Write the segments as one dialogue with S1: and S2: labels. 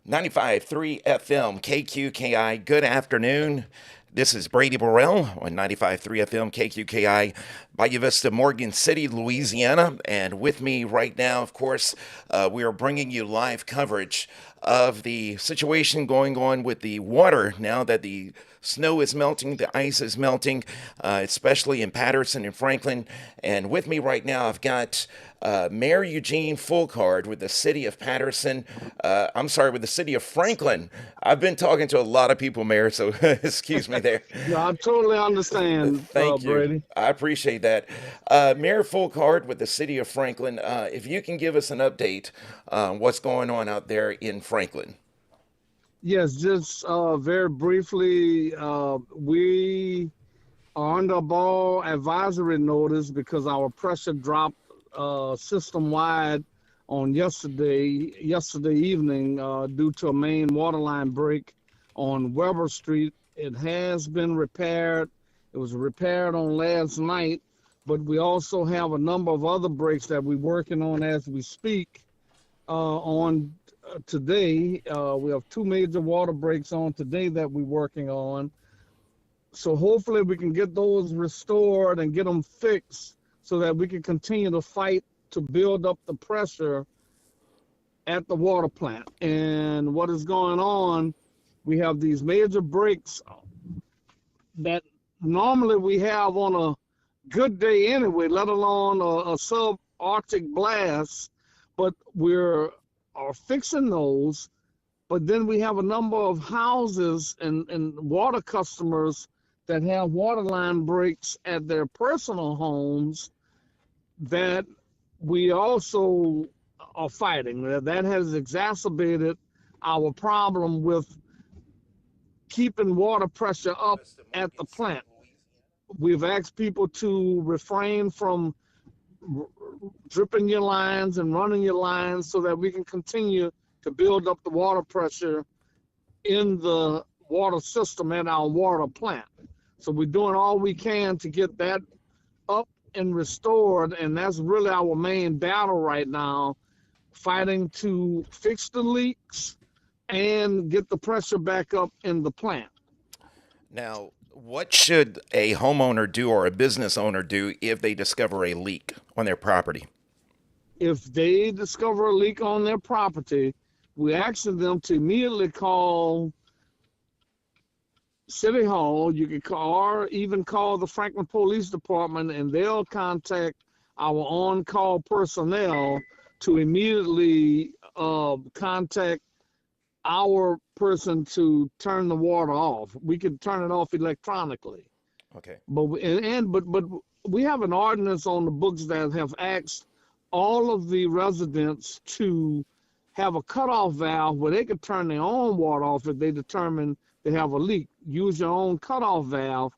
S1: 95.3 FM KQKI. Good afternoon. This is Brady Burrell on 95.3 FM KQKI, Bayou Vista, Morgan City, Louisiana. And with me right now, of course, we are bringing you live coverage of the situation going on with the water now that the snow is melting, the ice is melting, especially in Patterson and Franklin. And with me right now, I've got Mayor Eugene Foulcard with the city of Patterson. With the city of Franklin. I've been talking to a lot of people, Mayor, so excuse me there.
S2: No, I totally understand,
S1: Thank you.
S2: Brady.
S1: I appreciate that. Mayor Foulcard with the city of Franklin, if you can give us an update on what's going on out there in Franklin.
S2: Yes, just very briefly, we are under a ball advisory notice because our pressure dropped system wide on yesterday evening due to a main water line break on Weber Street. It has been repaired. It was repaired on last night, but we also have a number of other breaks that we're working on as we speak on today. We have two major water breaks on today that we're working on. So hopefully we can get those restored and get them fixed so that we can continue to fight to build up the pressure at the water plant. And what is going on, we have these major breaks that normally we have on a good day anyway, let alone a subarctic blast, but we're are fixing those. But then we have a number of houses and water customers that have water line breaks at their personal homes that we also are fighting. That has exacerbated our problem with keeping water pressure up at the plant. We've asked people to refrain from dripping your lines and running your lines so that we can continue to build up the water pressure in the water system at our water plant. So we're doing all we can to get that up and restored, and that's really our main battle right now, fighting to fix the leaks and get the pressure back up in the plant.
S1: Now, what should a homeowner do or a business owner do if they discover a leak on their property?
S2: If they discover a leak on their property, we ask them to immediately call City Hall. You can call or even call the Franklin Police Department, and they'll contact our on-call personnel to immediately contact our person to turn the water off. We can turn it off electronically.
S1: Okay.
S2: But we have an ordinance on the books that have asked all of the residents to have a cutoff valve where they could turn their own water off if they determine they have a leak. Use your own cutoff valve,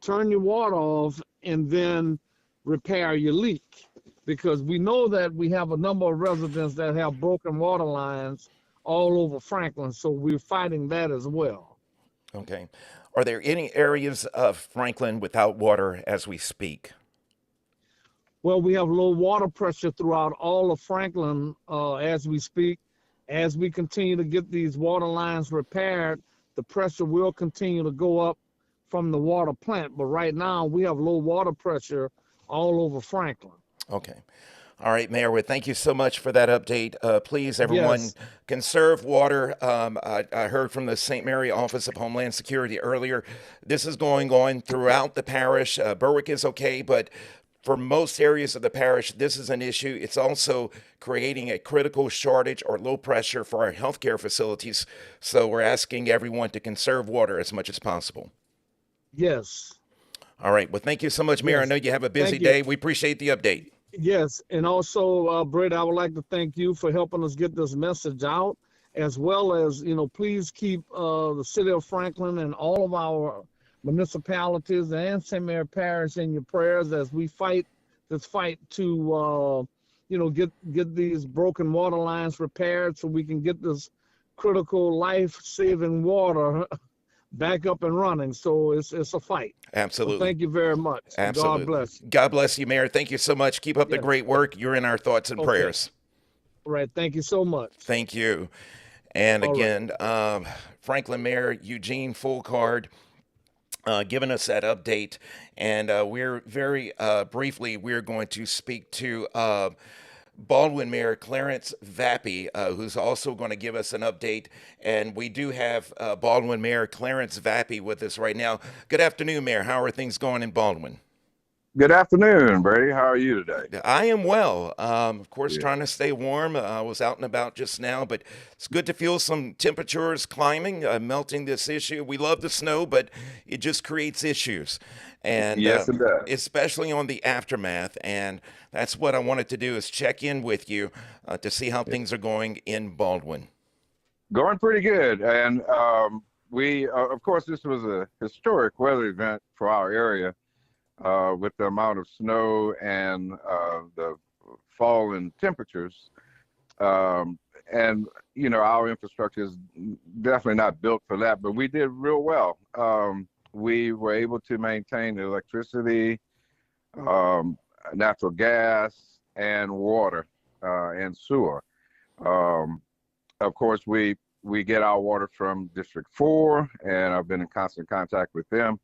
S2: turn your water off, and then repair your leak. Because we know that we have a number of residents that have broken water lines all over Franklin, so we're fighting that as well.
S1: Okay. Are there any areas of Franklin without water as we speak?
S2: Well, we have low water pressure throughout all of Franklin as we speak. As we continue to get these water lines repaired, the pressure will continue to go up from the water plant. But right now, we have low water pressure all over Franklin.
S1: Okay. All right, Mayor, well, thank you so much for that update. Please, everyone,
S2: Yes,
S1: conserve water. I heard from the St. Mary Office of Homeland Security earlier. This is going on throughout the parish. Berwick is okay, but for most areas of the parish, this is an issue. It's also creating a critical shortage or low pressure for our healthcare facilities. So we're asking everyone to conserve water as much as possible.
S2: yes,
S1: All right. Well, thank you so much, Mayor. I
S2: yes.
S1: know you have a busy
S2: Thank you.
S1: day. We appreciate the update.
S2: Yes, and also, Britt, I would like to thank you for helping us get this message out, as well as, please keep the city of Franklin and all of our municipalities and St. Mary Parish in your prayers as we fight this fight to, get these broken water lines repaired so we can get this critical life-saving water back up and running. So it's a fight. So
S1: Absolutely.
S2: thank you very much. God
S1: Absolutely.
S2: bless you.
S1: God bless you, Mayor. Thank you so much. Keep up the
S2: Yes.
S1: great work. You're in our thoughts and
S2: Okay.
S1: prayers.
S2: All right. Thank you so much.
S1: Thank you. And
S2: All right.
S1: again, Franklin Mayor Eugene Foulcard giving us that update. And we're very briefly, we're going to speak to Baldwin Mayor Clarence Vappie, who's also going to give us an update. And we do have Baldwin Mayor Clarence Vappie with us right now. Good afternoon, Mayor. How are things going in Baldwin?
S3: Good afternoon, Brady. How are you today?
S1: I am well. Of course,
S3: Yeah.
S1: trying to stay warm. I was out and about just now, but it's good to feel some temperatures climbing, melting this issue. We love the snow, but it just creates issues, and
S3: Yes, it does.
S1: especially on the aftermath. And that's what I wanted to do is check in with you to see how
S3: Yeah.
S1: things are going in Baldwin.
S3: Going pretty good. And of course, this was a historic weather event for our area with the amount of snow and the fall in temperatures. And, our infrastructure is definitely not built for that, but we did real well. We were able to maintain electricity, um, natural gas, and water and sewer. Um, of course, we get our water from District 4, and I've been in constant contact with them.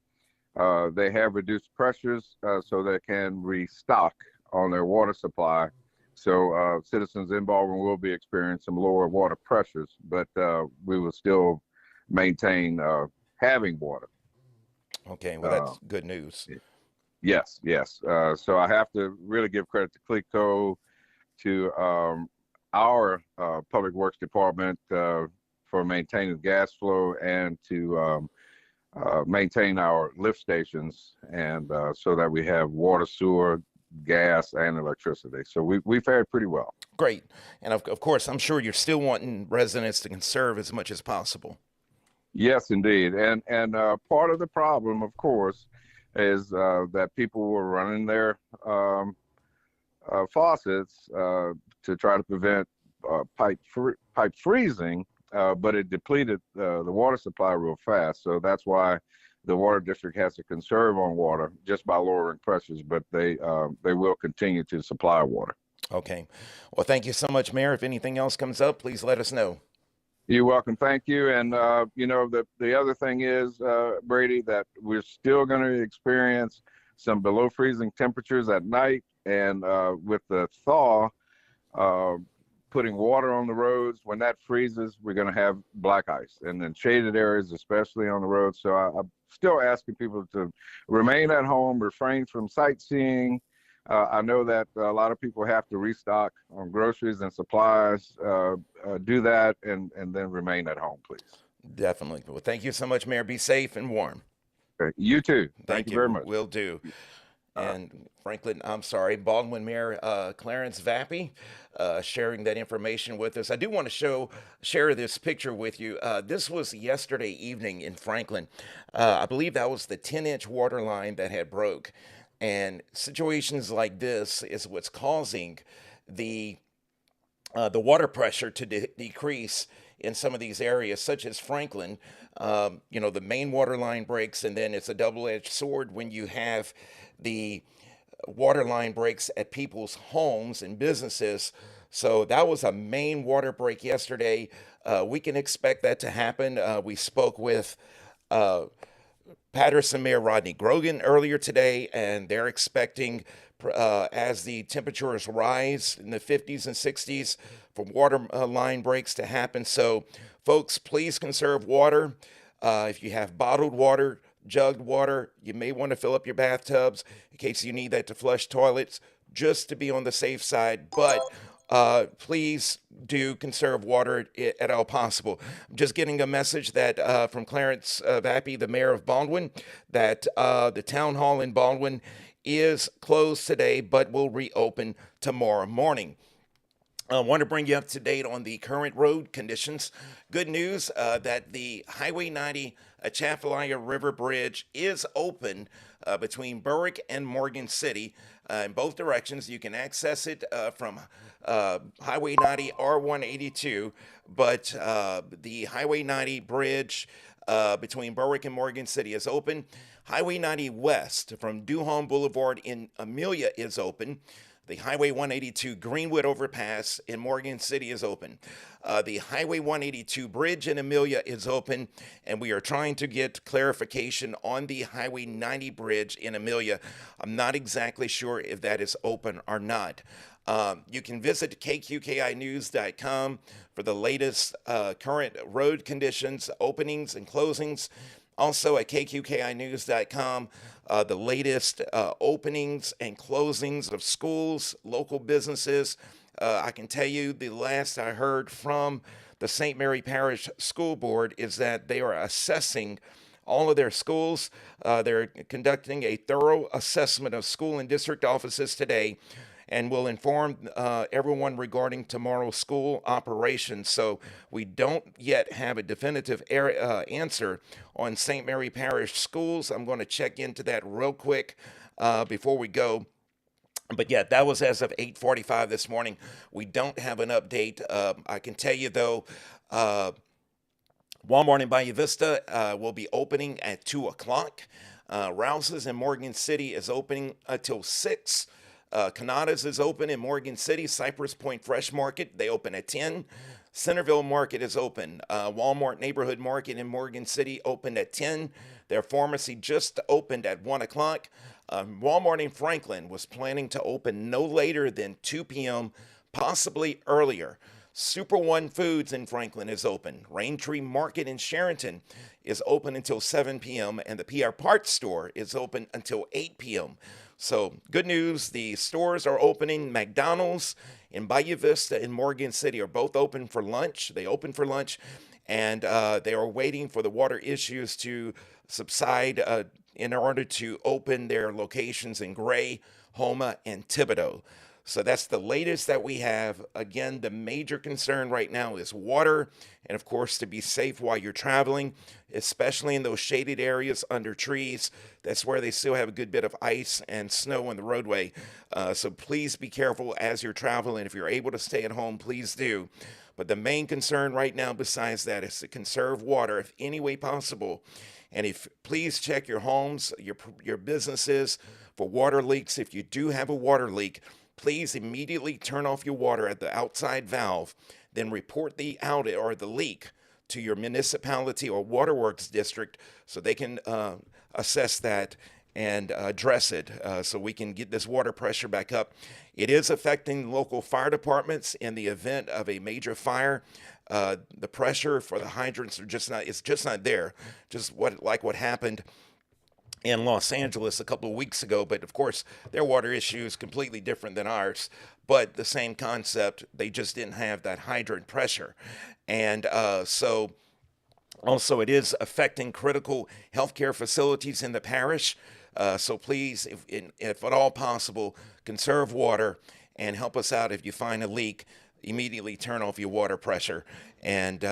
S3: They have reduced pressures so they can restock on their water supply. So citizens in Baldwin will be experiencing lower water pressures, but we will still maintain having water.
S1: Okay, well,
S3: Uh,
S1: that's good news.
S3: yes, yes. So I have to really give credit to CLECO, to our Public Works Department for maintaining gas flow, and to maintain our lift stations, and so that we have water, sewer, gas, and electricity. So we fared pretty well.
S1: Great, and of course, I'm sure you're still wanting residents to conserve as much as possible.
S3: Yes, indeed. And part of the problem, of course, is that people were running their faucets to try to prevent pipe freezing, but it depleted the water supply real fast. So that's why the water district has to conserve on water just by lowering pressures, but they will continue to supply water.
S1: Okay. Well, thank you so much, Mayor. If anything else comes up, please let us know.
S3: You're welcome. Thank you. And the other thing is, Brady, that we're still going to experience some below freezing temperatures at night, and with the thaw, uh, putting water on the roads, when that freezes, we're going to have black ice, and then shaded areas, especially on the road. So I'm still asking people to remain at home, refrain from sightseeing. I know that a lot of people have to restock on groceries and supplies. Do that, and then remain at home, please.
S1: Definitely. Well, thank you so much, Mayor. Be safe and warm.
S3: Okay. You too. Thank
S1: Thank
S3: you very
S1: you.
S3: much.
S1: Will do.
S3: Uh,
S1: And Franklin, I'm sorry, Baldwin Mayor Clarence Vappie sharing that information with us. I do want to share this picture with you. This was yesterday evening in Franklin. I believe that was the 10-inch water line that had broke. And situations like this is what's causing the the water pressure to decrease in some of these areas, such as Franklin. The main water line breaks, and then it's a double-edged sword when you have the water line breaks at people's homes and businesses. So that was a main water break yesterday. We can expect that to happen. We spoke with uh, Patterson Mayor Rodney Grogan earlier today, and they're expecting, as the temperatures rise in the 50s and 60s, for water line breaks to happen. So, folks, please conserve water. If you have bottled water, jugged water, you may want to fill up your bathtubs in case you need that to flush toilets, just to be on the safe side. But please do conserve water at all possible. I'm just getting a message that from Clarence Vappie, the mayor of Baldwin, that the town hall in Baldwin is closed today, but will reopen tomorrow morning. I want to bring you up to date on the current road conditions. Good news that the Highway 90 Atchafalaya River Bridge is open between Berwick and Morgan City in both directions. You can access it from Highway 90 R182, but the Highway 90 bridge between Berwick and Morgan City is open. Highway 90 West from Duhon Boulevard in Amelia is open. The Highway 182 Greenwood overpass in Morgan City is open. The Highway 182 bridge in Amelia is open, and we are trying to get clarification on the Highway 90 bridge in Amelia. I'm not exactly sure if that is open or not. You can visit kqkinews.com for the latest current road conditions, openings, and closings. Also at kqkinews.com, the latest openings and closings of schools, local businesses. I can tell you the last I heard from the St. Mary Parish School Board is that they are assessing all of their schools. They're conducting a thorough assessment of school and district offices today, and will inform everyone regarding tomorrow's school operations. So we don't yet have a definitive answer on St. Mary Parish schools. I'm going to check into that real quick before we go. But yeah, that was as of 8:45 this morning. We don't have an update. I can tell you though, Walmart in Bayou Vista will be opening at 2 o'clock. Rouse's in Morgan City is opening until 6. Canada's is open in Morgan City. Cypress Point Fresh Market, they open at 10. Centerville Market is open. Walmart Neighborhood Market in Morgan City opened at 10. Their pharmacy just opened at 1 o'clock. Walmart in Franklin was planning to open no later than 2 p.m., possibly earlier. Super One Foods in Franklin is open. Raintree Market in Sharonton is open until 7 p.m. and the PR Parts Store is open until 8 p.m. So good news, the stores are opening. McDonald's in Bayou Vista and Morgan City are both open for lunch. They open for lunch, and they are waiting for the water issues to subside in order to open their locations in Gray, Homa, and Thibodaux. So that's the latest that we have. Again, the major concern right now is water, and of course to be safe while you're traveling, especially in those shaded areas under trees. That's where they still have a good bit of ice and snow on the roadway. So please be careful as you're traveling. If you're able to stay at home, please do. But the main concern right now besides that is to conserve water if any way possible. And please check your homes, your businesses for water leaks. If you do have a water leak, please immediately turn off your water at the outside valve, then report the outage or the leak to your municipality or waterworks district so they can assess that and address it so we can get this water pressure back up. It is affecting local fire departments in the event of a major fire. The pressure for the hydrants it's just not there. Just what happened in Los Angeles a couple of weeks ago, but of course their water issue is completely different than ours, but the same concept. They just didn't have that hydrant pressure. And so also it is affecting critical healthcare facilities in the parish. So please, if at all possible, conserve water and help us out. If you find a leak, immediately turn off your water pressure. And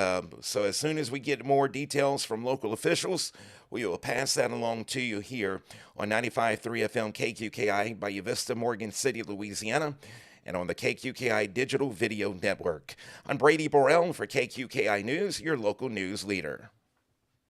S1: so as soon as we get more details from local officials, we will pass that along to you here on 95.3 FM KQKI, Bayou Vista, Morgan City, Louisiana, and on the KQKI Digital Video Network. I'm Brady Burrell for KQKI News, your local news leader.